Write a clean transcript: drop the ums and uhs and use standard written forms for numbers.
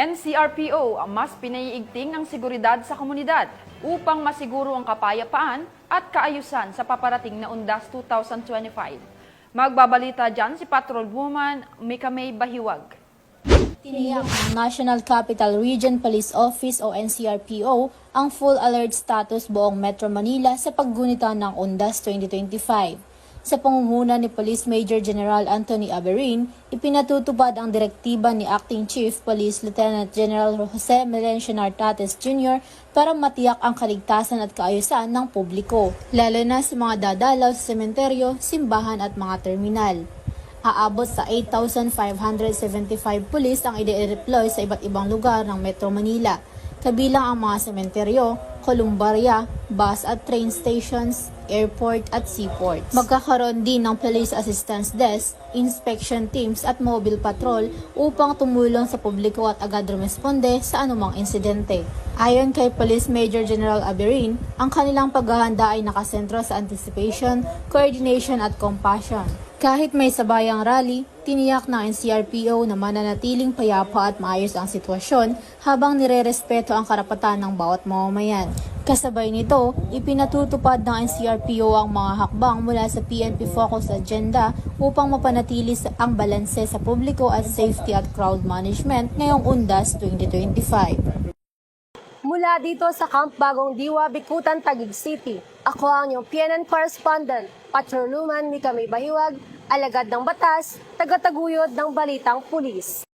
NCRPO ang mas pinaiigting ng seguridad sa komunidad upang masiguro ang kapayapaan at kaayusan sa paparating na Undas 2025. Magbabalita dyan si Patrolwoman Mika May Bahiwag. Tiniyak ng National Capital Region Police Office o NCRPO ang full alert status buong Metro Manila sa paggunita ng Undas 2025. Sa pangunguna ni Police Major General Anthony Aberin, ipinatutupad ang direktiba ni Acting Chief Police Lieutenant General Jose Melencio Nartates Jr. para matiyak ang kaligtasan at kaayusan ng publiko, lalo na sa mga dadalaw sa sementeryo, simbahan at mga terminal. Aabot sa 8,575 pulis ang i-deploy sa iba't ibang lugar ng Metro Manila, kabilang ang mga sementeryo, kolumbarya, bus at train stations, airport at seaport. Magkakaroon din ng Police Assistance Desk, inspection teams at mobile patrol upang tumulong sa publiko at agad rumesponde sa anumang insidente. Ayon kay Police Major General Aberin, ang kanilang paghahanda ay nakasentro sa anticipation, coordination at compassion. Kahit may sabayang rally, tiniyak ng NCRPO na mananatiling payapa at maayos ang sitwasyon habang nirerespeto ang karapatan ng bawat mamamayan. Kasabay nito, ipinatutupad ng NCRPO ang mga hakbang mula sa PNP Focus Agenda upang mapanatili ang balanse sa publiko at safety at crowd management ngayong Undas 2025. Mula dito sa Camp Bagong Diwa, Bikutan, Taguig City, ako ang inyong PNN correspondent, Patrolwoman Mika May Bahiwag, alagad ng batas, tagataguyod ng balitang pulis.